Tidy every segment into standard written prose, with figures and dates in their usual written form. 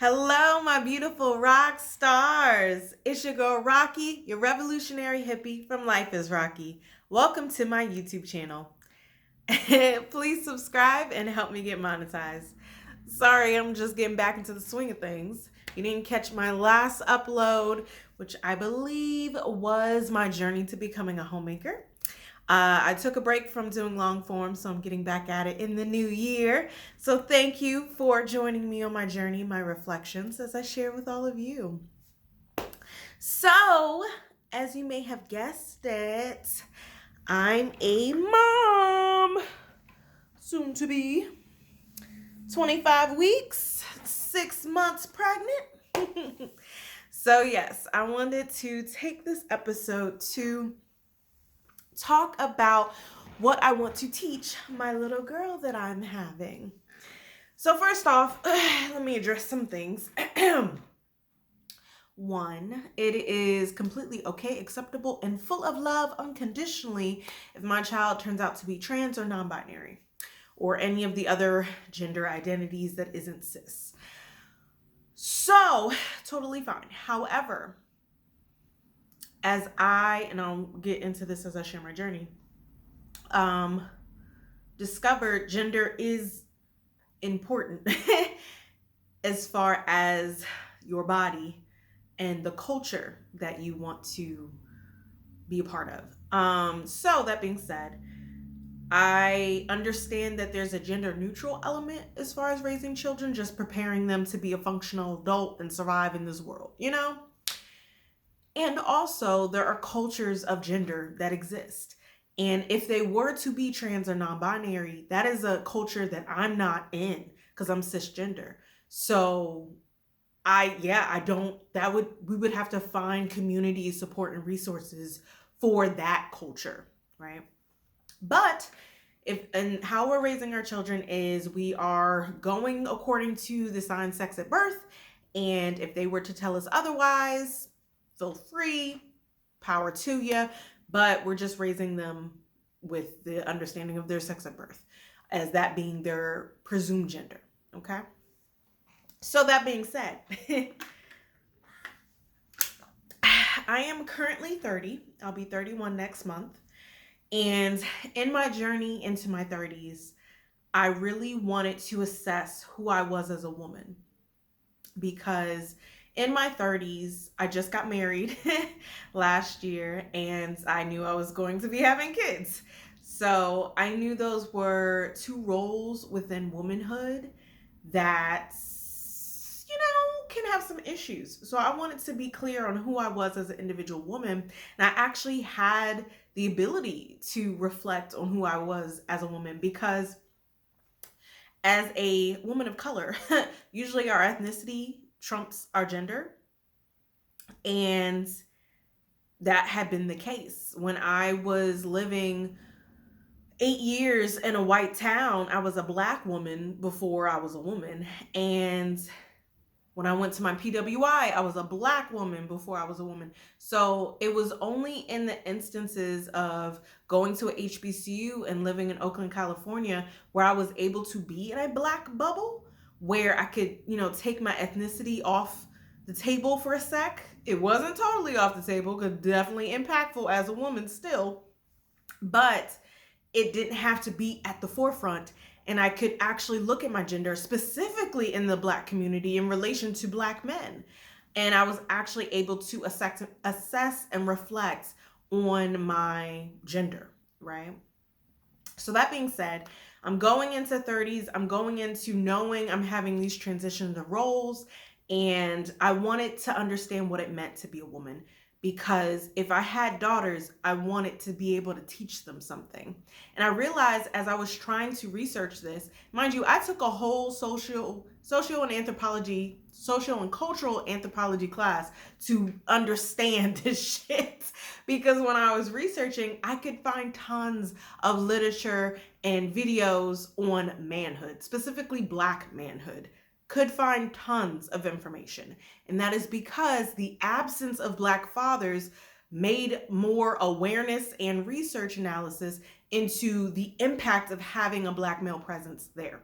Hello, my beautiful rock stars. It's your girl Rocqi, your revolutionary hippie from LifeIsRocqi. Welcome to my YouTube channel. Please subscribe and help me get monetized. Sorry, I'm just getting back into the swing of things. You didn't catch my last upload, which I believe was my journey to becoming a homemaker. I took a break from doing long form, so I'm getting back at it in the new year. So thank you for joining me on my journey, my reflections, as I share with all of you. So, as you may have guessed it, I'm a mom, soon to be 25 weeks, 6 months pregnant. So yes, I wanted to take this episode to talk about what I want to teach my little girl that I'm having. So first off, let me address some things. One, it is completely okay, acceptable, and full of love unconditionally if my child turns out to be trans or non-binary or any of the other gender identities that isn't cis. So, totally fine. However, and I'll get into this as I share my journey, discovered gender is important as far as your body and the culture that you want to be a part of. So that being said, I understand that there's a gender neutral element as far as raising children, just preparing them to be a functional adult and survive in this world, you know? And also, there are cultures of gender that exist. And if they were to be trans or non-binary, that is a culture that I'm not in because I'm cisgender. So we would have to find community support and resources for that culture, right? But how we're raising our children is we are going according to the sign sex at birth. And if they were to tell us otherwise, feel free, power to you, but we're just raising them with the understanding of their sex at birth as that being their presumed gender, okay? So that being said, I am currently 30. I'll be 31 next month. And in my journey into my 30s, I really wanted to assess who I was as a woman because in my 30s, I just got married last year and I knew I was going to be having kids. So I knew those were two roles within womanhood that, can have some issues. So I wanted to be clear on who I was as an individual woman. And I actually had the ability to reflect on who I was as a woman because as a woman of color, usually our ethnicity trumps our gender. And that had been the case. When I was living 8 years in a white town, I was a Black woman before I was a woman. And when I went to my PWI, I was a Black woman before I was a woman. So it was only in the instances of going to a HBCU and living in Oakland, California, where I was able to be in a Black bubble, where I could, take my ethnicity off the table for a sec. It wasn't totally off the table, because definitely impactful as a woman still, but it didn't have to be at the forefront. And I could actually look at my gender specifically in the Black community in relation to Black men. And I was actually able to assess and reflect on my gender, right? So that being said, I'm going into 30s. I'm going into knowing I'm having these transitions of roles. And I wanted to understand what it meant to be a woman. Because if I had daughters, I wanted to be able to teach them something. And I realized as I was trying to research this, mind you, I took a whole social and cultural anthropology class to understand this shit. Because when I was researching, I could find tons of literature and videos on manhood, specifically Black manhood. Could find tons of information. And that is because the absence of Black fathers made more awareness and research analysis into the impact of having a Black male presence there.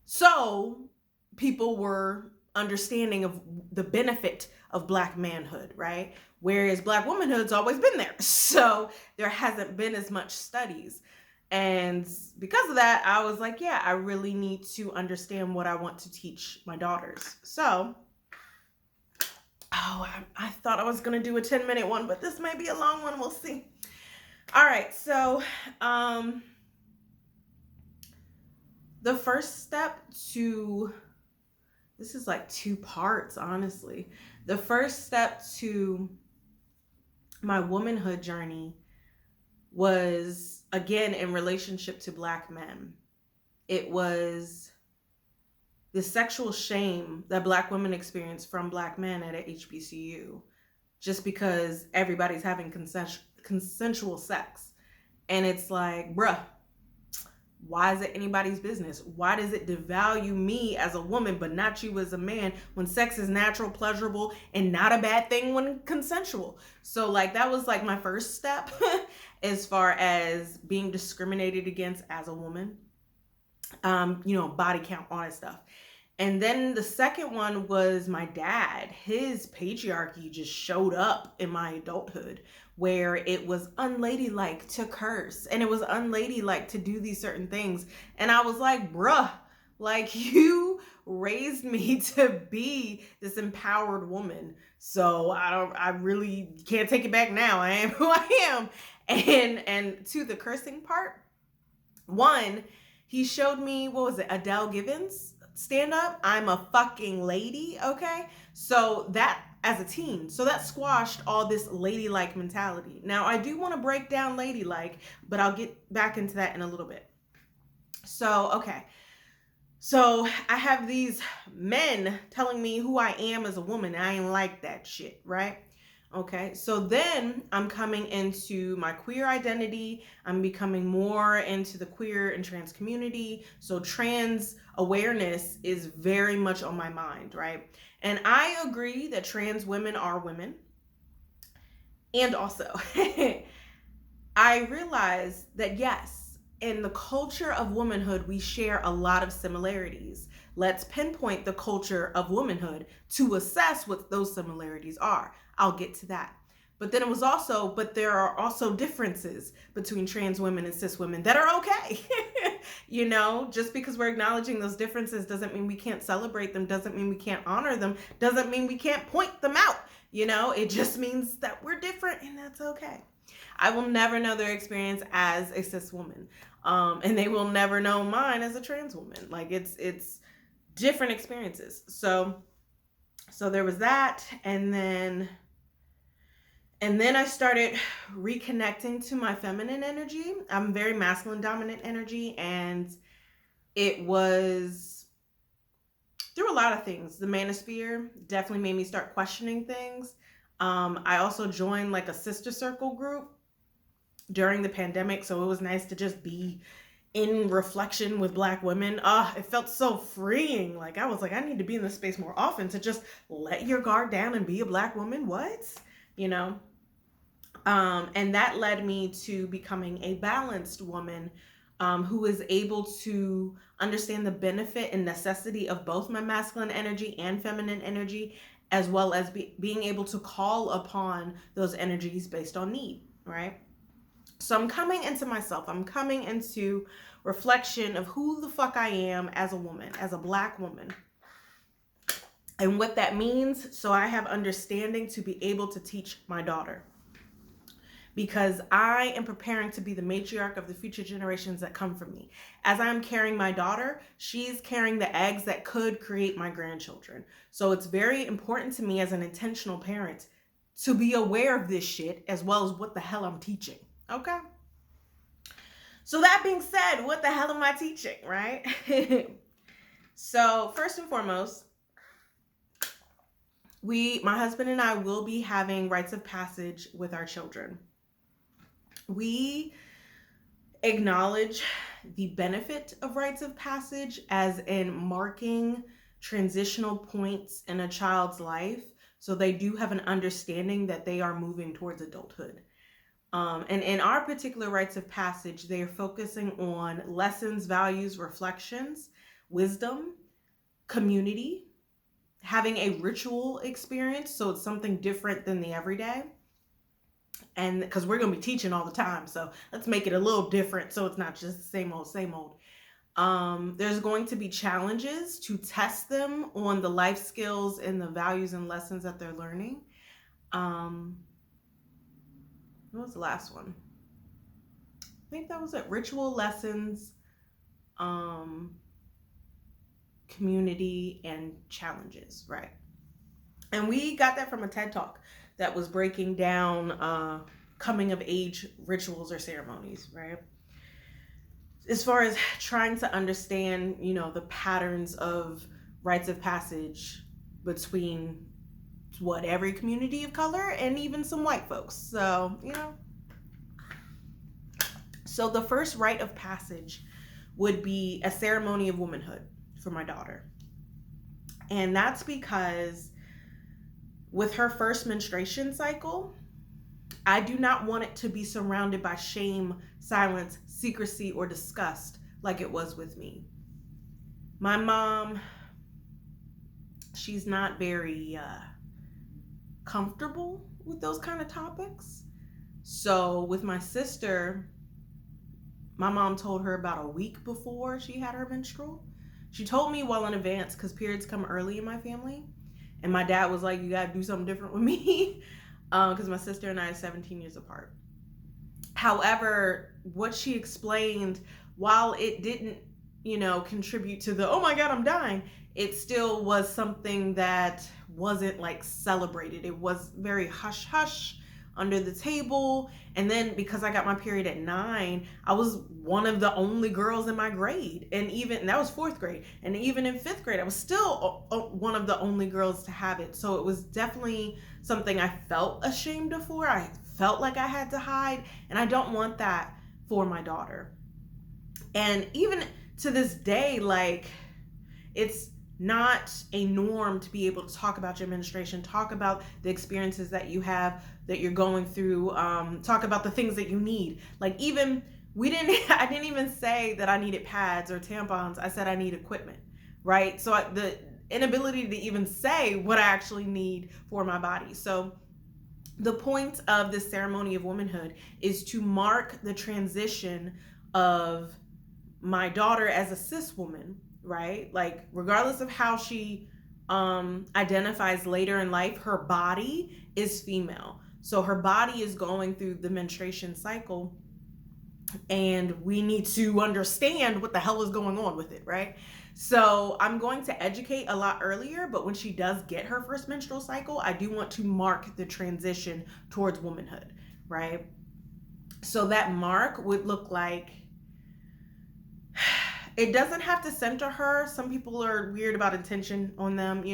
So people were understanding of the benefit of Black manhood, right? Whereas Black womanhood's always been there. So there hasn't been as much studies. And because of that, I was like, yeah, I really need to understand what I want to teach my daughters. So, I thought I was going to do a 10-minute one, but this might be a long one. We'll see. All right. So, the first step to, this is like 2 parts, honestly. The first step to my womanhood journey was, again, in relationship to Black men. It was the sexual shame that Black women experience from Black men at a HBCU, just because everybody's having consensual sex. And it's like, bruh, why is it anybody's business? Why does it devalue me as a woman, but not you as a man, when sex is natural, pleasurable, and not a bad thing when consensual? So like, that was like my first step as far as being discriminated against as a woman. Body count, all that stuff. And then the second one was my dad. His patriarchy just showed up in my adulthood, where it was unladylike to curse and it was unladylike to do these certain things. And I was like, bruh, like, you raised me to be this empowered woman. So I really can't take it back now. I am who I am. And to the cursing part, one, he showed me, what was it, Adele Givens stand up, I'm a fucking lady, okay? So that, as a teen, so that squashed all this ladylike mentality. Now, I do want to break down ladylike, but I'll get back into that in a little bit. So, okay. So I have these men telling me who I am as a woman, and I ain't like that shit, right? Okay, so then I'm coming into my queer identity. I'm becoming more into the queer and trans community. So trans awareness is very much on my mind, right? And I agree that trans women are women. And also, I realize that yes, in the culture of womanhood, we share a lot of similarities. Let's pinpoint the culture of womanhood to assess what those similarities are. I'll get to that. But then it was also, but there are also differences between trans women and cis women that are okay. Just because we're acknowledging those differences doesn't mean we can't celebrate them, doesn't mean we can't honor them, doesn't mean we can't point them out. It just means that we're different, and that's okay. I will never know their experience as a cis woman. And they will never know mine as a trans woman. Like, it's different experiences. So there was that. And then I started reconnecting to my feminine energy. I'm very masculine dominant energy, and it was through a lot of things. The manosphere definitely made me start questioning things. I also joined like a sister circle group during the pandemic, so it was nice to just be in reflection with Black women. It felt so freeing. Like, I was like, I need to be in this space more often to just let your guard down and be a Black woman. What? And that led me to becoming a balanced woman, who is able to understand the benefit and necessity of both my masculine energy and feminine energy, as well as being able to call upon those energies based on need, right? So I'm coming into myself. I'm coming into reflection of who the fuck I am as a woman, as a Black woman, and what that means. So I have understanding to be able to teach my daughter, because I am preparing to be the matriarch of the future generations that come from me. As I'm carrying my daughter, she's carrying the eggs that could create my grandchildren. So it's very important to me as an intentional parent to be aware of this shit, as well as what the hell I'm teaching. Okay? So that being said, what the hell am I teaching, right? So first and foremost, my husband and I will be having rites of passage with our children. We acknowledge the benefit of rites of passage as in marking transitional points in a child's life, so they do have an understanding that they are moving towards adulthood. And in our particular rites of passage, they are focusing on lessons, values, reflections, wisdom, community, having a ritual experience, so it's something different than the everyday. And because we're going to be teaching all the time, so let's make it a little different so it's not just the same old, same old. There's going to be challenges to test them on the life skills and the values and lessons that they're learning. What was the last one? I think that was it. Ritual, lessons, community, and challenges, right? And we got that from a TED Talk that was breaking down coming of age rituals or ceremonies, right? As far as trying to understand, the patterns of rites of passage between every community of color and even some white folks. So, So the first rite of passage would be a ceremony of womanhood for my daughter. And that's because with her first menstruation cycle, I do not want it to be surrounded by shame, silence, secrecy, or disgust like it was with me. My mom, she's not very comfortable with those kind of topics. So with my sister, my mom told her about a week before she had her menstrual. She told me well in advance because periods come early in my family. And my dad was like, you got to do something different with me. Because my sister and I are 17 years apart. However, what she explained, while it didn't, contribute to the, oh my God, I'm dying, it still was something that wasn't like celebrated. It was very hush hush under the table. And then because I got my period at 9, I was one of the only girls in my grade. And that was 4th grade. And even in 5th grade, I was still one of the only girls to have it. So it was definitely something I felt ashamed of for. I felt like I had to hide. And I don't want that for my daughter. And even to this day, like, it's not a norm to be able to talk about your menstruation, talk about the experiences that you have, that you're going through, talk about the things that you need. Like I didn't even say that I needed pads or tampons. I said I need equipment, right? So the inability to even say what I actually need for my body. So the point of this ceremony of womanhood is to mark the transition of my daughter as a cis woman, right? Like, regardless of how she identifies later in life, her body is female. So her body is going through the menstruation cycle, and we need to understand what the hell is going on with it, right? So I'm going to educate a lot earlier, but when she does get her first menstrual cycle, I do want to mark the transition towards womanhood, right? So that mark would look like, it doesn't have to center her. Some people are weird about attention on them,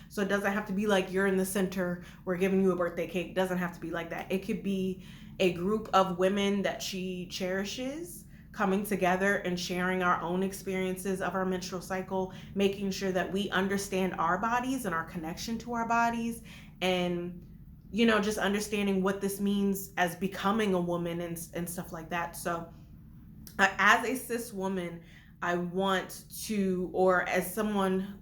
so it doesn't have to be like you're in the center, we're giving you a birthday cake. It doesn't have to be like that. It could be a group of women that she cherishes coming together and sharing our own experiences of our menstrual cycle, making sure that we understand our bodies and our connection to our bodies, and just understanding what this means as becoming a woman and stuff like that. So as a cis woman, I want to, or as someone,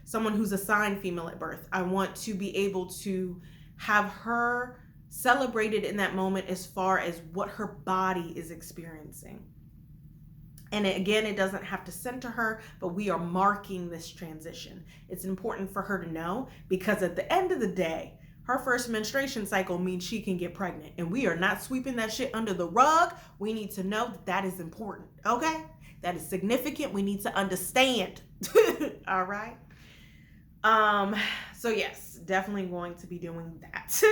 someone who's assigned female at birth, I want to be able to have her celebrated in that moment as far as what her body is experiencing. And it doesn't have to center her, but we are marking this transition. It's important for her to know, because at the end of the day, her first menstruation cycle means she can get pregnant, and we are not sweeping that shit under the rug. We need to know that is important, okay? That is significant. We need to understand. All right. So yes, definitely going to be doing that.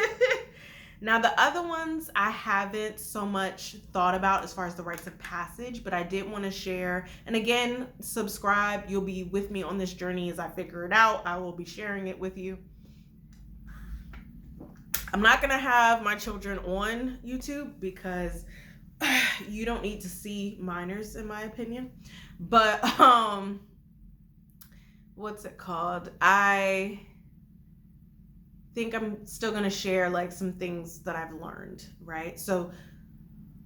Now, the other ones I haven't so much thought about as far as the rites of passage, but I did want to share. And again, subscribe. You'll be with me on this journey as I figure it out. I will be sharing it with you. I'm not going to have my children on YouTube because you don't need to see minors, in my opinion. But what's it called? I think I'm still going to share like some things that I've learned, right? So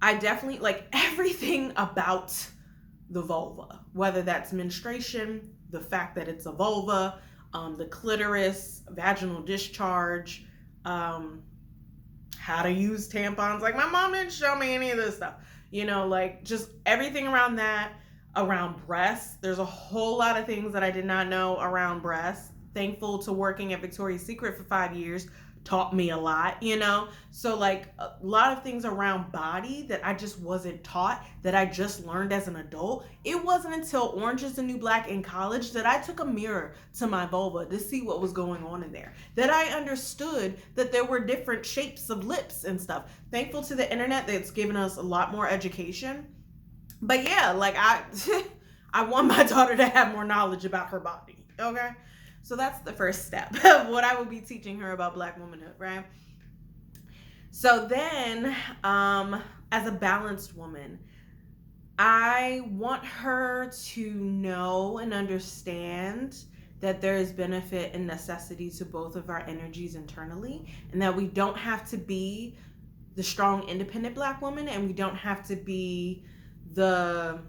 I definitely like everything about the vulva, whether that's menstruation, the fact that it's a vulva, the clitoris, vaginal discharge, how to use tampons. Like, my mom didn't show me any of this stuff. Like, just everything around that, around breasts. There's a whole lot of things that I did not know around breasts. Thankful to working at Victoria's Secret for 5 years taught me a lot, So, like, a lot of things around body that I just wasn't taught, that I just learned as an adult. It wasn't until Orange is the New Black in college that I took a mirror to my vulva to see what was going on in there, that I understood that there were different shapes of lips and stuff. Thankful to the internet that's given us a lot more education. But yeah, like, I want my daughter to have more knowledge about her body, okay? So that's the first step of what I will be teaching her about Black womanhood, right? So then, as a balanced woman, I want her to know and understand that there is benefit and necessity to both of our energies internally, and that we don't have to be the strong, independent Black woman, and we don't have to be the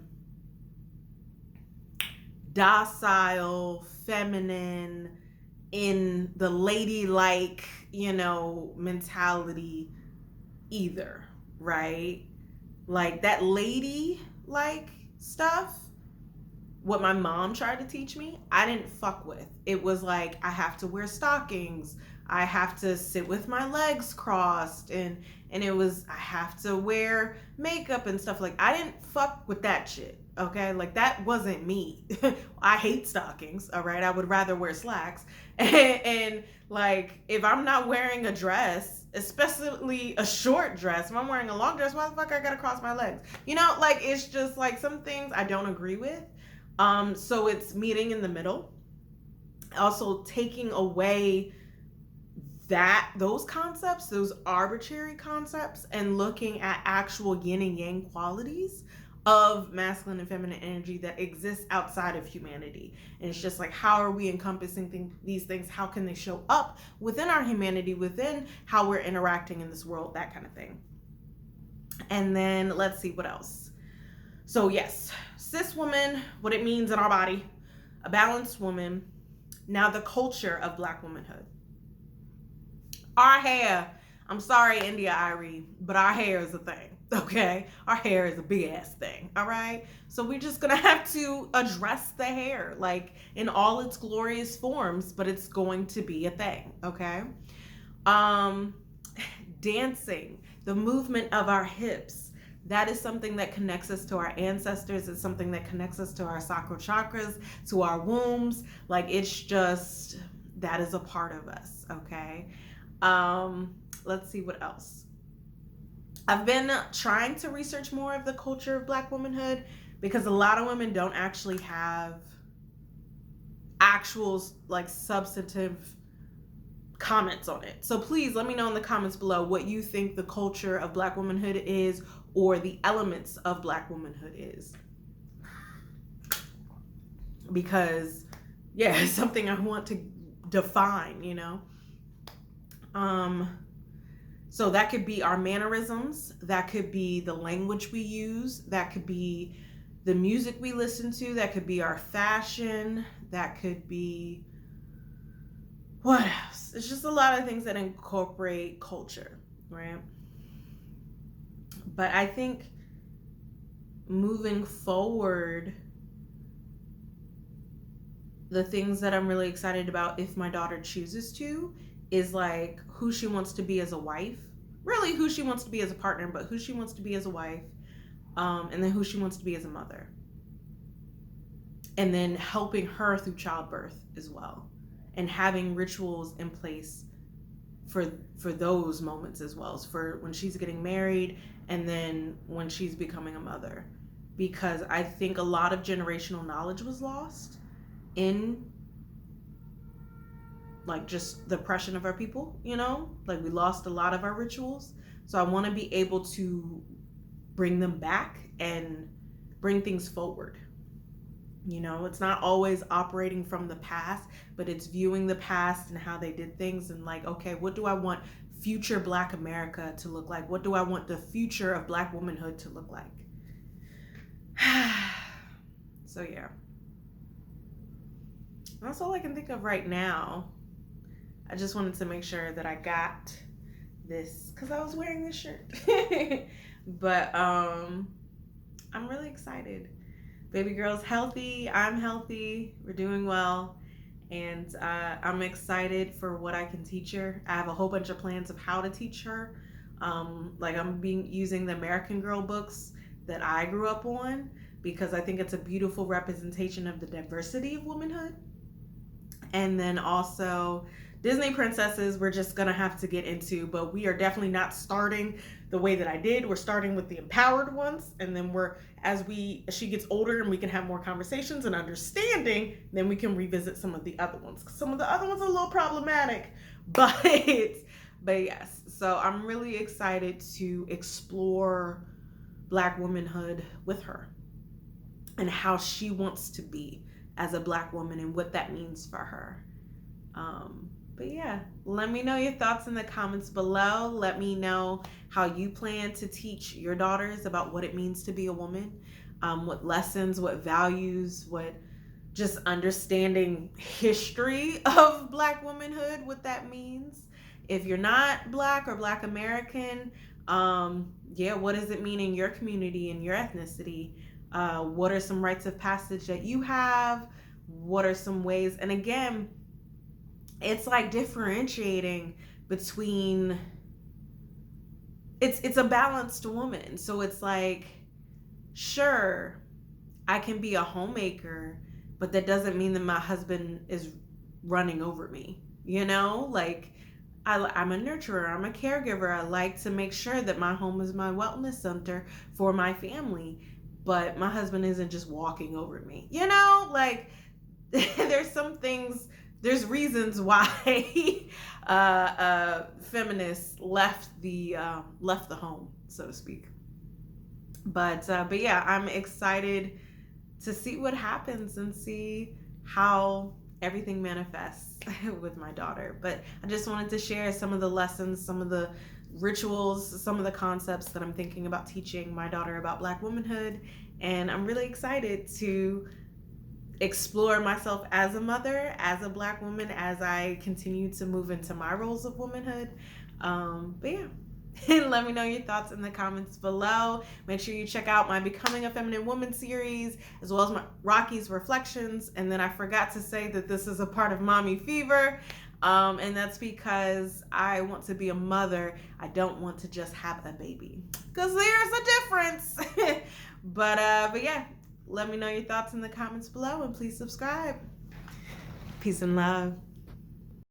docile, feminine, in the ladylike, mentality either, right? Like, that ladylike stuff, what my mom tried to teach me, I didn't fuck with. It was like, I have to wear stockings, I have to sit with my legs crossed, and it was, I have to wear makeup and stuff. Like, I didn't fuck with that shit. Okay, like, that wasn't me. I hate stockings, all right? I would rather wear slacks. And like, if I'm not wearing a dress, especially a short dress, if I'm wearing a long dress, why the fuck I gotta cross my legs? Like, it's just like some things I don't agree with. So it's meeting in the middle. Also taking away those concepts, those arbitrary concepts, and looking at actual yin and yang qualities of masculine and feminine energy that exists outside of humanity. And it's just like, how are we encompassing these things? How can they show up within our humanity, within how we're interacting in this world, that kind of thing. And then let's see what else. So yes, cis woman, what it means in our body, a balanced woman. Now, the culture of Black womanhood. Our hair, I'm sorry, India Irie, but our hair is a thing. Okay, our hair is a big ass thing. All right, so we're just gonna have to address the hair, like, in all its glorious forms, but it's going to be a thing. Okay, dancing, the movement of our hips, that is something that connects us to our ancestors. It's something that connects us to our sacral chakras, to our wombs. Like, it's just, that is a part of us. Okay, let's see what else. I've been trying to research more of the culture of Black womanhood, because a lot of women don't actually have actual, like, substantive comments on it. So please let me know in the comments below what you think the culture of Black womanhood is, or the elements of Black womanhood is. Because, yeah, it's something I want to define, So that could be our mannerisms, that could be the language we use, that could be the music we listen to, that could be our fashion, that could be, what else? It's just a lot of things that incorporate culture, right? But I think moving forward, the things that I'm really excited about, if my daughter chooses to, is like who she wants to be as a wife, really who she wants to be as a partner, but who she wants to be as a wife, and then who she wants to be as a mother, and then helping her through childbirth as well, and having rituals in place for those moments, as well as for when she's getting married, and then when she's becoming a mother, because I think a lot of generational knowledge was lost in, like, just the oppression of our people, like, we lost a lot of our rituals. So I want to be able to bring them back and bring things forward. It's not always operating from the past, but it's viewing the past and how they did things, and like, okay, what do I want future Black America to look like? What do I want the future of Black womanhood to look like? So yeah. That's all I can think of right now. I just wanted to make sure that I got this because I was wearing this shirt. But I'm really excited. Baby girl's healthy. I'm healthy. We're doing well. And I'm excited for what I can teach her. I have a whole bunch of plans of how to teach her. Like I'm using the American Girl books that I grew up on because I think it's a beautiful representation of the diversity of womanhood. And then also Disney princesses we're just gonna have to get into, but we are definitely not starting the way that I did. We're starting with the empowered ones, and then as she gets older and we can have more conversations and understanding, then we can revisit some of the other ones. Some of the other ones are a little problematic, but yes. So I'm really excited to explore Black womanhood with her and how she wants to be as a Black woman and what that means for her. But yeah, let me know your thoughts in the comments below. Let me know how you plan to teach your daughters about what it means to be a woman, what lessons, what values, what just understanding history of Black womanhood, what that means. If you're not Black or Black American, what does it mean in your community and your ethnicity? What are some rites of passage that you have? What are some ways? And again, it's like differentiating between it's a balanced woman. So it's like, sure, I can be a homemaker, but that doesn't mean that my husband is running over me. Like I'm a nurturer, I'm a caregiver. I like to make sure that my home is my wellness center for my family, but my husband isn't just walking over me. Like there's some things, there's reasons why feminists left the home, so to speak. But yeah, I'm excited to see what happens and see how everything manifests with my daughter. But I just wanted to share some of the lessons, some of the rituals, some of the concepts that I'm thinking about teaching my daughter about Black womanhood. And I'm really excited to explore myself as a mother, as a Black woman, as I continue to move into my roles of womanhood. But yeah. And let me know your thoughts in the comments below. Make sure you check out my Becoming a Feminine Woman series, as well as my Rocqi's Reflections. And then I forgot to say that this is a part of Mommy Fever. And that's because I want to be a mother. I don't want to just have a baby, because there's a difference. But yeah, let me know your thoughts in the comments below, and please subscribe. Peace and love.